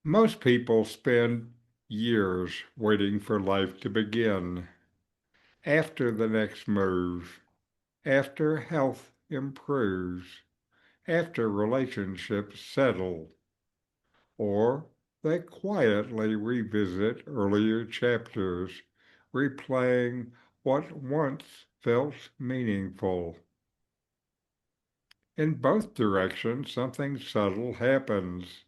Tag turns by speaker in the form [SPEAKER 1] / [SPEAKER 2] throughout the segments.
[SPEAKER 1] Most people spend years waiting for life to begin, after the next move, after health improves, after relationships settle, or they quietly revisit earlier chapters, replaying what once felt meaningful. In both directions, something subtle happens.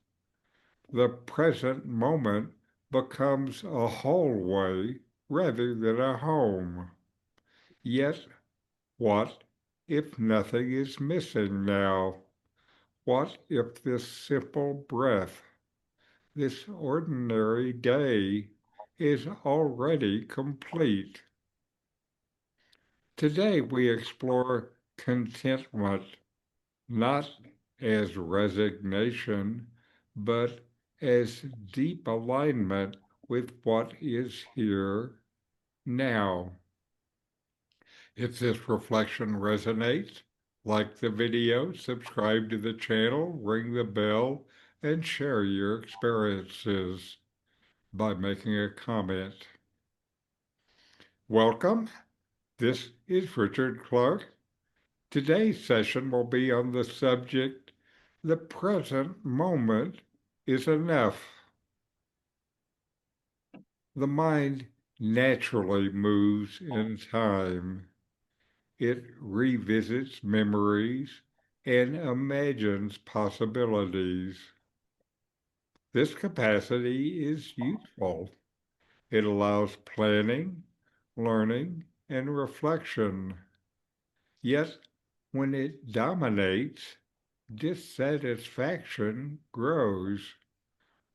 [SPEAKER 1] The present moment becomes a hallway rather than a home. Yet, what if nothing is missing now? What if this simple breath, this ordinary day, is already complete? Today we explore contentment, not as resignation, but as deep alignment with what is here now. If this reflection resonates, like the video, subscribe to the channel, ring the bell, and share your experiences by making a comment. Welcome. This is Richard Clarke. Today's session will be on the subject, the present moment is enough. The mind naturally moves in time. It revisits memories and imagines possibilities. This capacity is useful. It allows planning, learning, and reflection. Yet, when it dominates, dissatisfaction grows.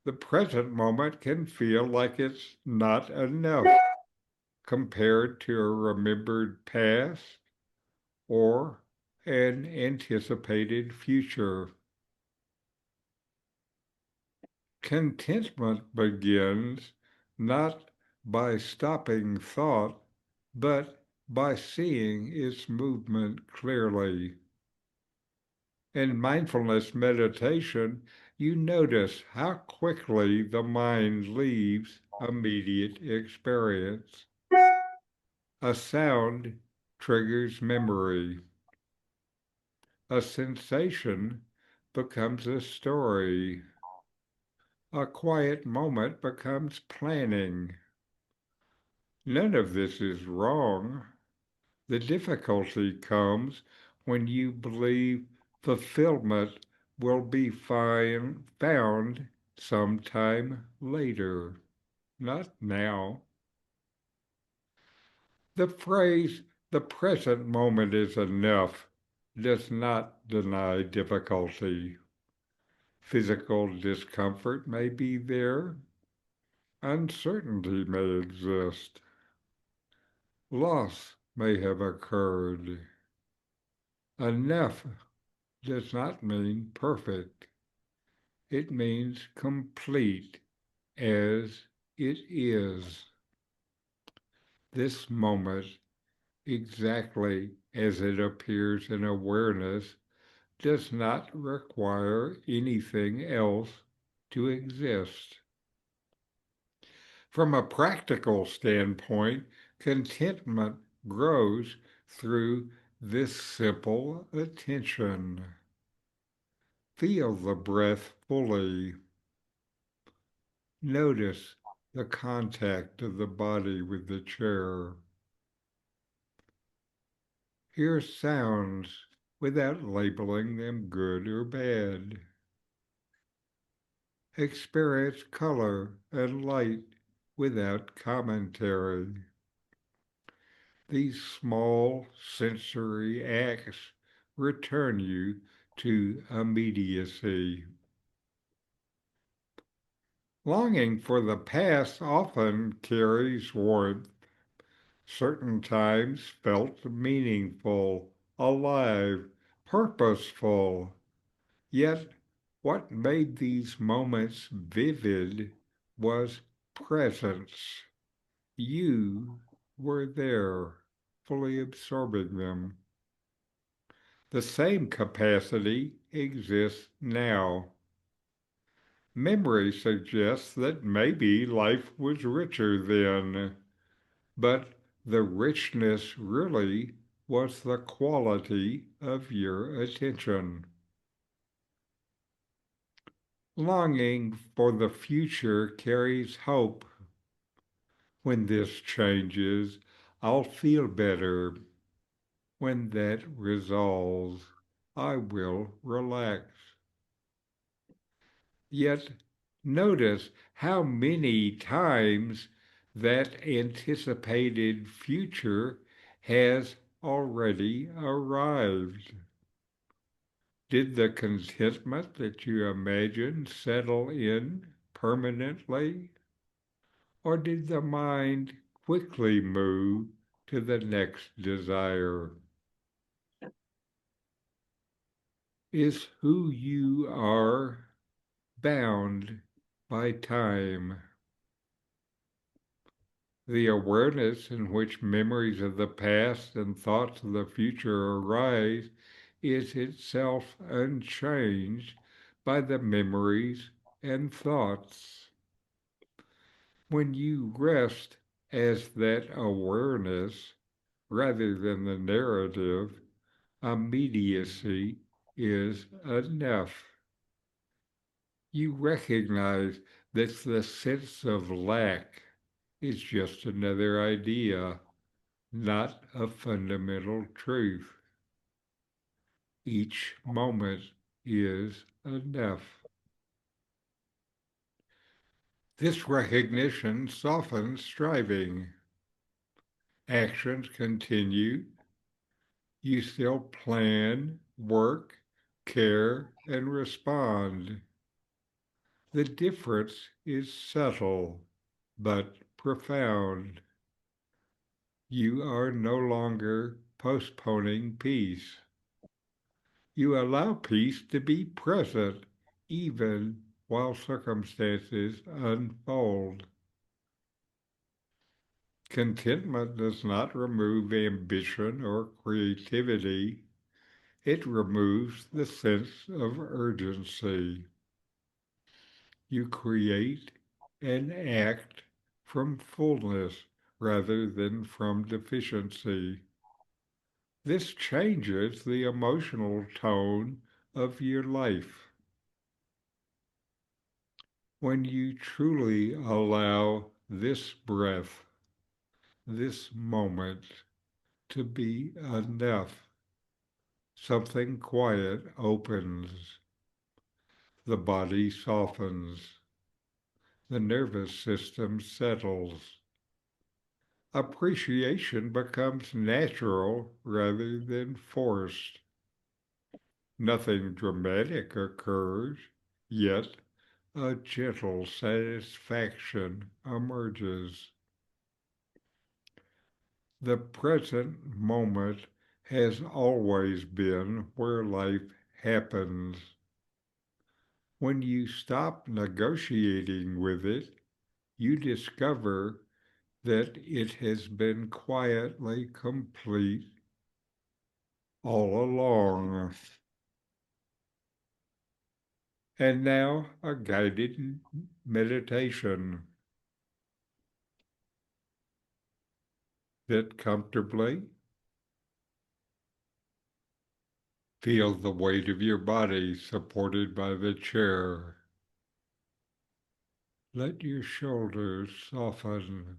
[SPEAKER 1] The present moment can feel like it's not enough compared to a remembered past or an anticipated future. Contentment begins not by stopping thought, but by seeing its movement clearly. In mindfulness meditation, you notice how quickly the mind leaves immediate experience. A sound triggers memory. A sensation becomes a story. A quiet moment becomes planning. None of this is wrong. The difficulty comes when you believe fulfillment will be found sometime later, not now. The phrase, the present moment is enough, does not deny difficulty. Physical discomfort may be there, uncertainty may exist, loss may have occurred. Enough does not mean perfect. It means complete as it is. This moment, exactly as it appears in awareness, does not require anything else to exist. From a practical standpoint, contentment grows through this simple attention. Feel the breath fully. Notice the contact of the body with the chair. Hear sounds without labeling them good or bad. Experience color and light without commentary. These small sensory acts return you to immediacy. Longing for the past often carries warmth. Certain times felt meaningful, alive, purposeful. Yet what made these moments vivid was presence. You were there, fully absorbing them. The same capacity exists now. Memory suggests that maybe life was richer then, but the richness really was the quality of your attention. Longing for the future carries hope. When this changes, I'll feel better. When that resolves, I will relax. Yet notice how many times that anticipated future has already arrived. Did the contentment that you imagined settle in permanently? Or did the mind quickly move to the next desire? Is who you are bound by time? The awareness in which memories of the past and thoughts of the future arise is itself unchanged by the memories and thoughts. When you rest as that awareness rather than the narrative, immediacy is enough. You recognize that the sense of lack is just another idea, not a fundamental truth. Each moment is enough. This recognition softens striving. Actions continue. You still plan, work, care, and respond. The difference is subtle but profound. You are no longer postponing peace. You allow peace to be present even while circumstances unfold. Contentment does not remove ambition or creativity. It removes the sense of urgency. You create and act from fullness rather than from deficiency. This changes the emotional tone of your life. When you truly allow this breath, this moment to be enough, something quiet opens, the body softens, the nervous system settles. Appreciation becomes natural rather than forced. Nothing dramatic occurs, yet a gentle satisfaction emerges. The present moment has always been where life happens. When you stop negotiating with it, you discover that it has been quietly complete all along. And now a guided meditation. Sit comfortably. Feel the weight of your body supported by the chair. Let your shoulders soften.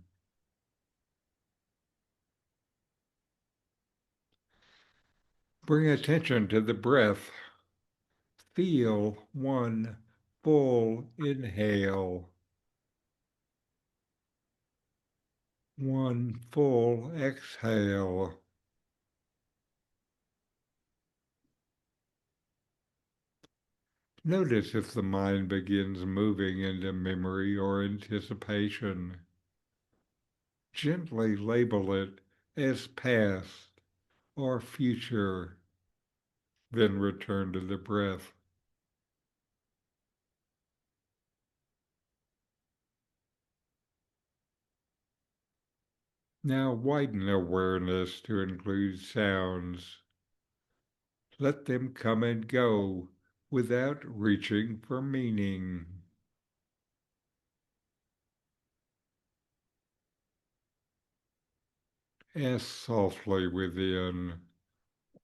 [SPEAKER 1] Bring attention to the breath. Feel one full inhale, one full exhale. Notice if the mind begins moving into memory or anticipation. Gently label it as past or future, then return to the breath. Now widen awareness to include sounds. Let them come and go without reaching for meaning. Ask softly within,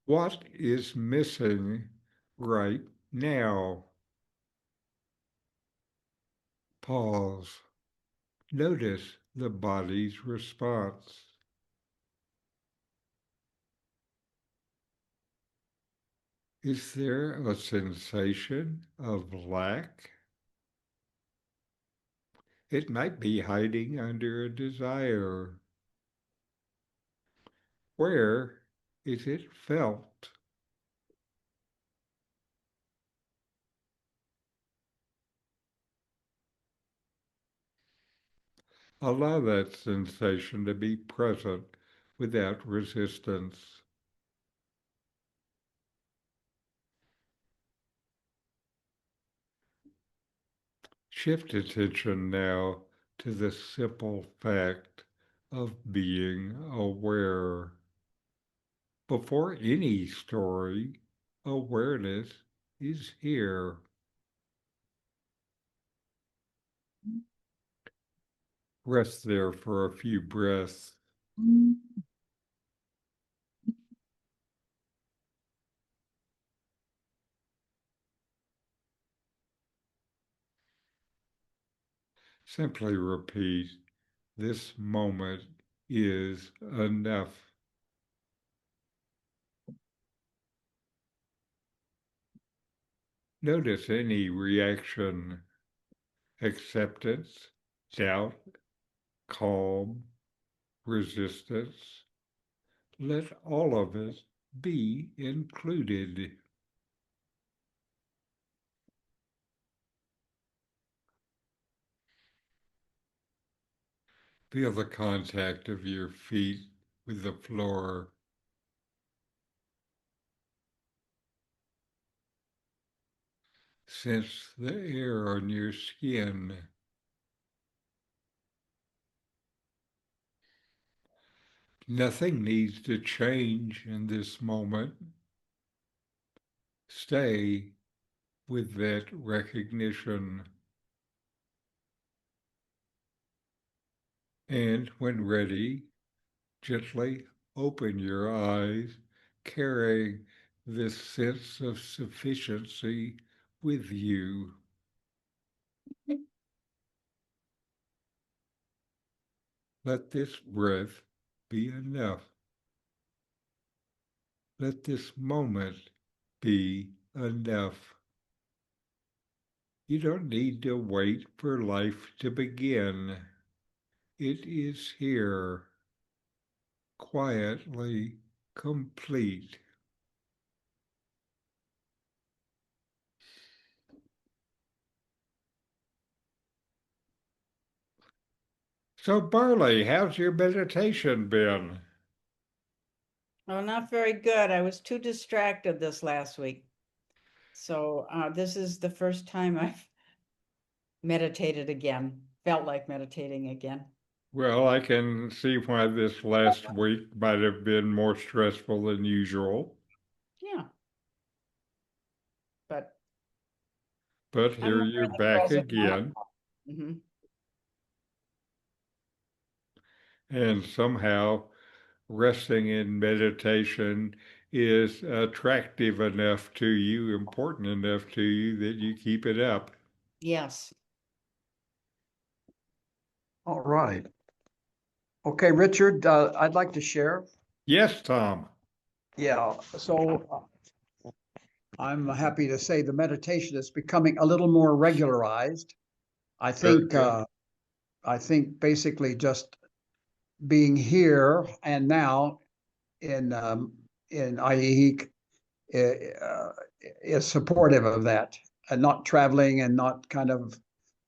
[SPEAKER 1] what is missing right now? Pause. Notice the body's response. Is there a sensation of lack? It might be hiding under a desire. Where is it felt? Allow that sensation to be present without resistance. Shift attention now to the simple fact of being aware. Before any story, awareness is here. Rest there for a few breaths. Simply repeat, this moment is enough. Notice any reaction, acceptance, doubt, calm, resistance. Let all of it be included. Feel the contact of your feet with the floor. Sense the air on your skin. Nothing needs to change in this moment. Stay with that recognition. And when ready, gently open your eyes, carrying this sense of sufficiency with you. Let this breath be enough. Let this moment be enough. You don't need to wait for life to begin. It is here, quietly complete. So, Barley, how's your meditation been?
[SPEAKER 2] Oh, not very good. I was too distracted this last week. So this is the first time I've meditated again, felt like meditating again.
[SPEAKER 1] Well, I can see why this last week might have been more stressful than usual,
[SPEAKER 2] Yeah, but
[SPEAKER 1] but
[SPEAKER 2] I'm
[SPEAKER 1] here
[SPEAKER 2] more
[SPEAKER 1] you're
[SPEAKER 2] in the
[SPEAKER 1] back
[SPEAKER 2] present
[SPEAKER 1] again,
[SPEAKER 2] moment. Hmm.
[SPEAKER 1] and somehow resting in meditation is attractive enough to you, important enough to you that you keep it up.
[SPEAKER 2] Yes.
[SPEAKER 3] All right. Okay, Richard, I'd like to share.
[SPEAKER 1] Yes, Tom.
[SPEAKER 3] Yeah, so I'm happy to say the meditation is becoming a little more regularized. I
[SPEAKER 1] Very
[SPEAKER 3] think
[SPEAKER 1] good.
[SPEAKER 3] uh, I think basically just being here and now in Aiik uh, is supportive of that, and not traveling and not kind of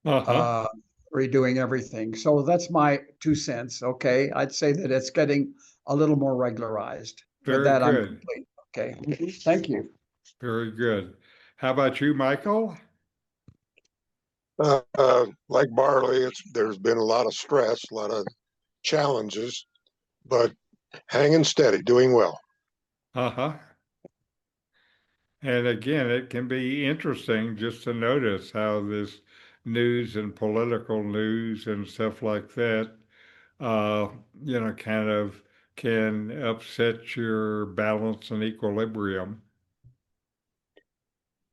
[SPEAKER 1] Uh-huh.
[SPEAKER 3] uh, redoing everything. So that's my 2 cents. Okay, I'd say that it's getting a little more regularized. With
[SPEAKER 1] Very
[SPEAKER 3] that, I'm
[SPEAKER 1] good.
[SPEAKER 3] complete. Okay, thank you.
[SPEAKER 1] Very good. How about you, Michael?
[SPEAKER 4] Like barley, there's been a lot of stress, a lot of challenges, but hanging steady, doing well.
[SPEAKER 1] Uh-huh. And again, it can be interesting just to notice how this news and political news and stuff like that, uh, kind of can upset your balance and equilibrium.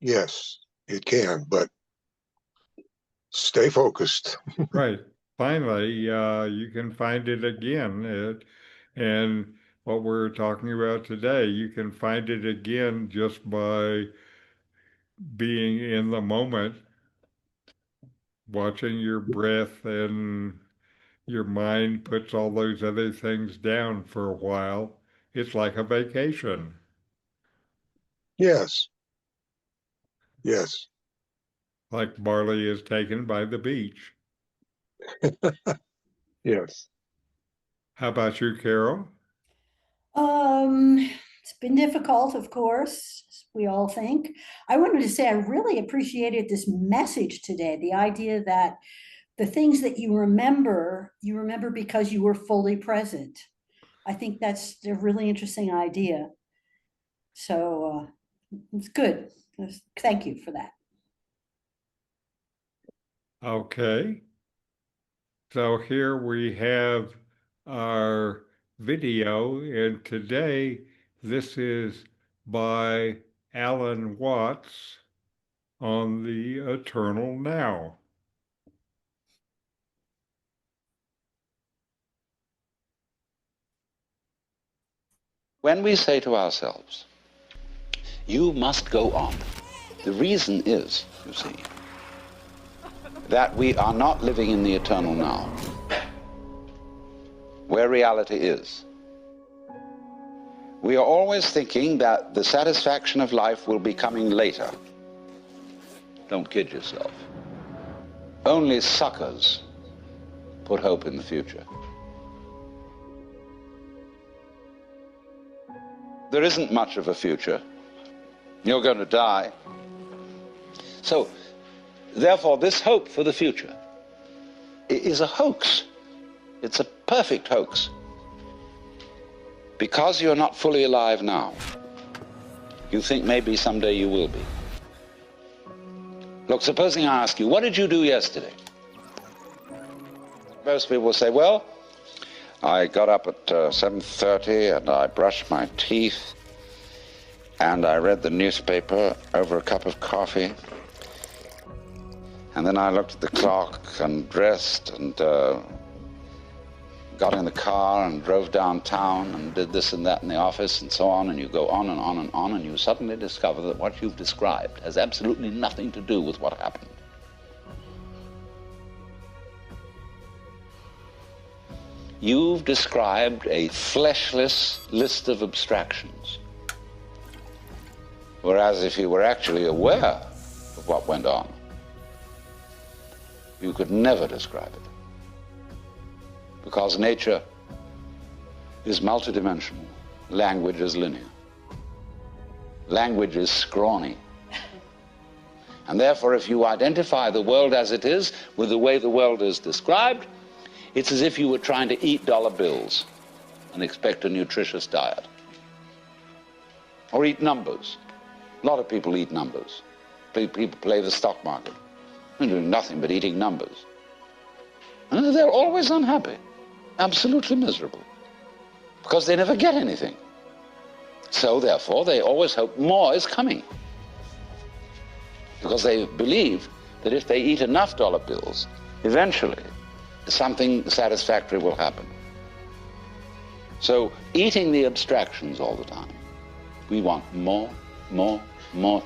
[SPEAKER 4] Yes, it can, but stay focused.
[SPEAKER 1] Right. Finally, you can find it again. And what we're talking about today, you can find it again just by being in the moment, watching your breath, and your mind puts all those other things down for a while. It's like a vacation.
[SPEAKER 4] Yes, yes,
[SPEAKER 1] Like Barley is taken by the beach.
[SPEAKER 4] yes.
[SPEAKER 1] How about you, Carol?
[SPEAKER 5] It's been difficult, of course, we all think. I wanted to say I really appreciated this message today, the idea that the things that you remember because you were fully present. I think that's a really interesting idea. So it's good. Thank you for that.
[SPEAKER 1] Okay. So here we have our video, and today this is by Alan Watts on the eternal now.
[SPEAKER 6] When we say to ourselves, you must go on, the reason is, you see, that we are not living in the eternal now, where reality is. We are always thinking that the satisfaction of life will be coming later. Don't kid yourself. Only suckers put hope in the future. There isn't much of a future. You're going to die. So, therefore, this hope for the future is a hoax. It's a perfect hoax. Because you're not fully alive now, you think maybe someday you will be. Look, supposing I ask you, what did you do yesterday? Most people will say, well, I got up at 7:30 and I brushed my teeth and I read the newspaper over a cup of coffee. And then I looked at the clock and dressed and got in the car and drove downtown and did this and that in the office and so on, and you go on and on and on, and you suddenly discover that what you've described has absolutely nothing to do with what happened. You've described a fleshless list of abstractions, whereas if you were actually aware of what went on, you could never describe it. Because nature is multidimensional, language is linear. Language is scrawny. And therefore, if you identify the world as it is with the way the world is described, it's as if you were trying to eat dollar bills and expect a nutritious diet. Or eat numbers. A lot of people eat numbers. People play the stock market. They're doing nothing but eating numbers. And they're always unhappy. Absolutely miserable, because they never get anything. So therefore, they always hope more is coming, because they believe that if they eat enough dollar bills, eventually something satisfactory will happen. So eating the abstractions all the time, we want more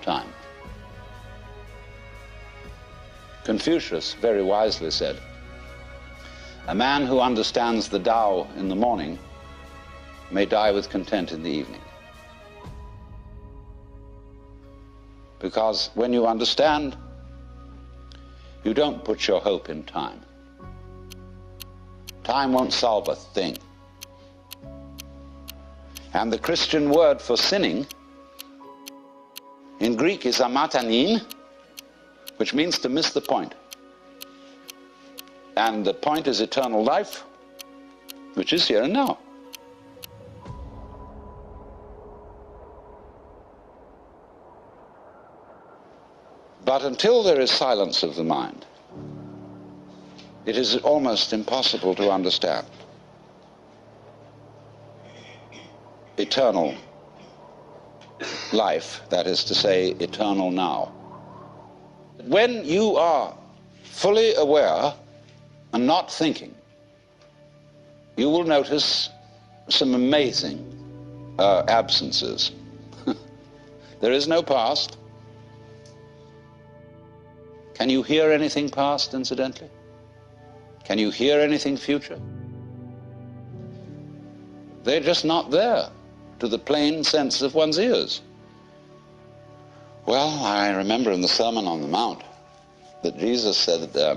[SPEAKER 6] time. Confucius very wisely said, a man who understands the Tao in the morning may die with content in the evening. Because when you understand, you don't put your hope in time. Time won't solve a thing. And the Christian word for sinning in Greek is amatanin, which means to miss the point. And the point is eternal life, which is here and now. But until there is silence of the mind, it is almost impossible to understand. eternal life, that is to say, eternal now. When you are fully aware and not thinking, you will notice some amazing absences. There is no past. Can you hear anything past, incidentally? Can you hear anything future? They're just not there to the plain sense of one's ears. Well, I remember in the Sermon on the Mount that Jesus said a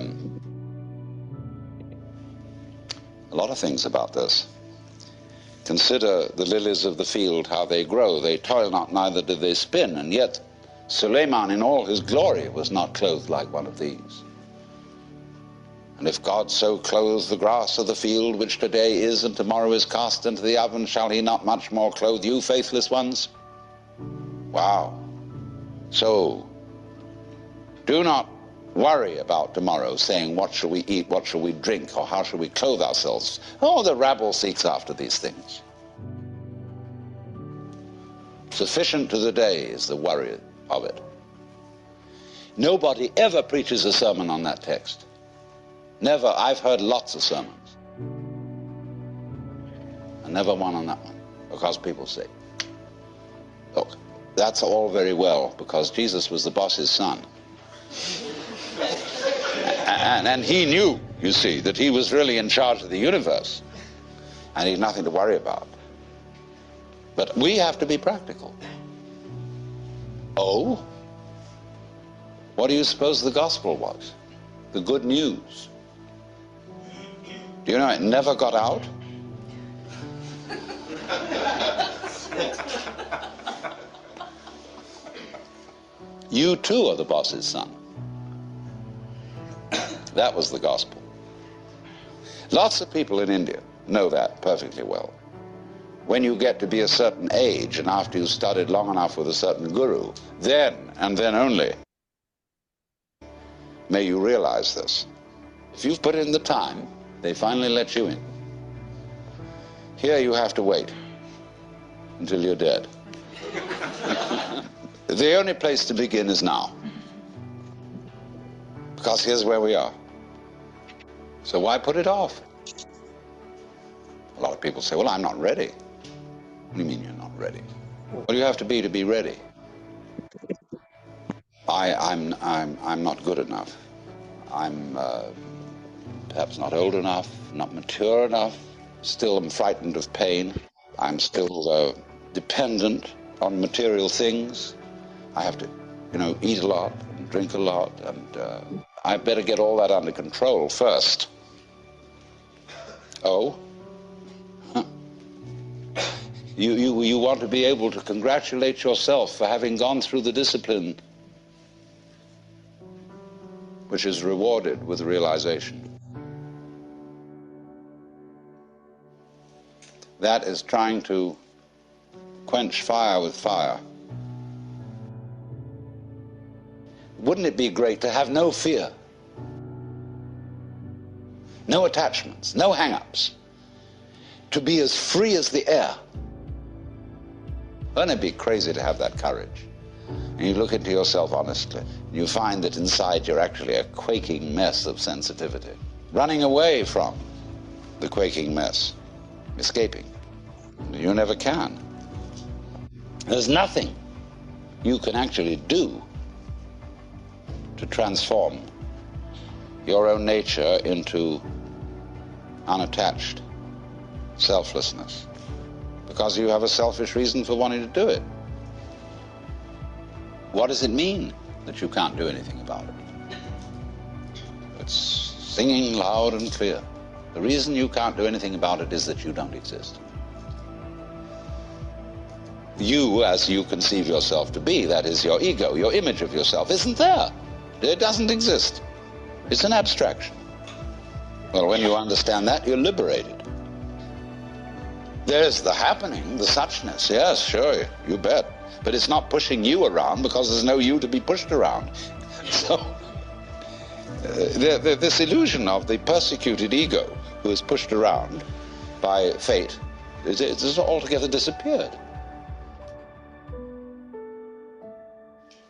[SPEAKER 6] lot of things about this. Consider the lilies of the field, how they grow. They toil not, neither do they spin. And yet Suleiman in all his glory was not clothed like one of these. And if God so clothes the grass of the field, which today is and tomorrow is cast into the oven, shall he not much more clothe you, faithless ones? Wow. So, do not worry about tomorrow, saying, what shall we eat, what shall we drink, or how shall we clothe ourselves? Oh, the rabble seeks after these things. Sufficient to the day is the worry of it. Nobody ever preaches a sermon on that text. Never. I've heard lots of sermons. And never one on that one. Because people say, look, that's all very well, because Jesus was the boss's son. And he knew, you see, that he was really in charge of the universe. And he had nothing to worry about. But we have to be practical. Oh? What do you suppose the gospel was? The good news. Do you know it never got out? You too are the boss's son. That was the gospel. Lots of people in India know that perfectly well. When you get to be a certain age, and after you've studied long enough with a certain guru, then, and then only, may you realize this. If you've put in the time, they finally let you in. Here you have to wait until you're dead. The only place to begin is now. Because here's where we are. So why put it off? A lot of people say, well, I'm not ready. What do you mean you're not ready? What do you have to be ready? I'm not good enough. I'm perhaps not old enough, not mature enough, still am frightened of pain. I'm still dependent on material things. I have to, eat a lot and drink a lot, and I better get all that under control first. Oh? You want to be able to congratulate yourself for having gone through the discipline which is rewarded with realization. That is trying to quench fire with fire. Wouldn't it be great to have no fear? No attachments, no hang-ups. To be as free as the air. Wouldn't it be crazy to have that courage? And you look into yourself honestly, and you find that inside you're actually a quaking mess of sensitivity. Running away from the quaking mess. Escaping. You never can. There's nothing you can actually do to transform your own nature into unattached selflessness, because you have a selfish reason for wanting to do it. What does it mean that you can't do anything about it? It's singing loud and clear. The reason you can't do anything about it is that you don't exist. You, as you conceive yourself to be, that is your ego, your image of yourself, isn't there. It doesn't exist. It's an abstraction. Well, when you understand that, you're liberated. There's the happening, the suchness. Yes, sure, you bet. But it's not pushing you around, because there's no you to be pushed around. So, this illusion of the persecuted ego who is pushed around by fate It just altogether disappeared.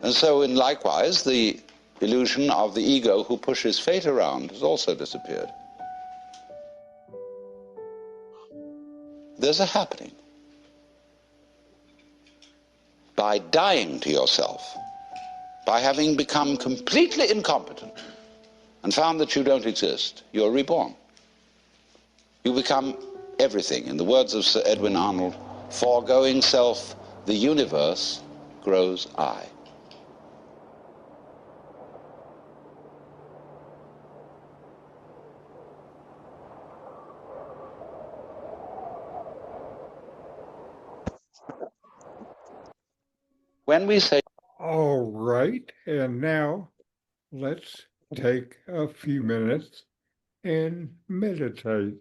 [SPEAKER 6] And so, likewise, the illusion of the ego who pushes fate around has also disappeared. There's a happening. By dying to yourself, by having become completely incompetent and found that you don't exist, you're reborn. You become everything. In the words of Sir Edwin Arnold, foregoing self, the universe grows I. When we say,
[SPEAKER 1] All right, and now let's take a few minutes and meditate.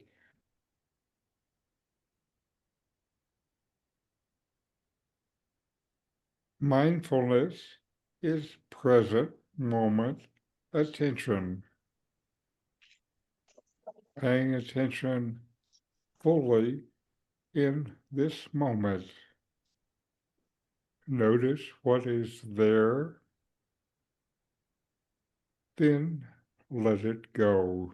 [SPEAKER 1] Mindfulness is present moment attention, paying attention fully in this moment. Notice what is there, then let it go.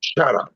[SPEAKER 4] Shut up.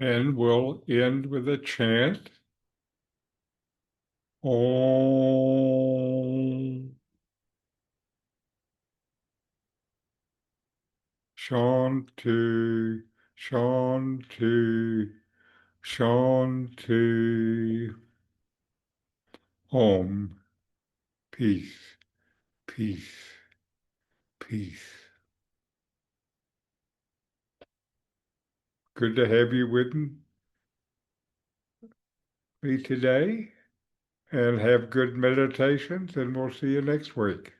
[SPEAKER 1] And we'll end with a chant. Om Shanti, Shanti, Shanti. Om. Peace, peace, peace. Good to have you with me today, and have good meditations, and we'll see you next week.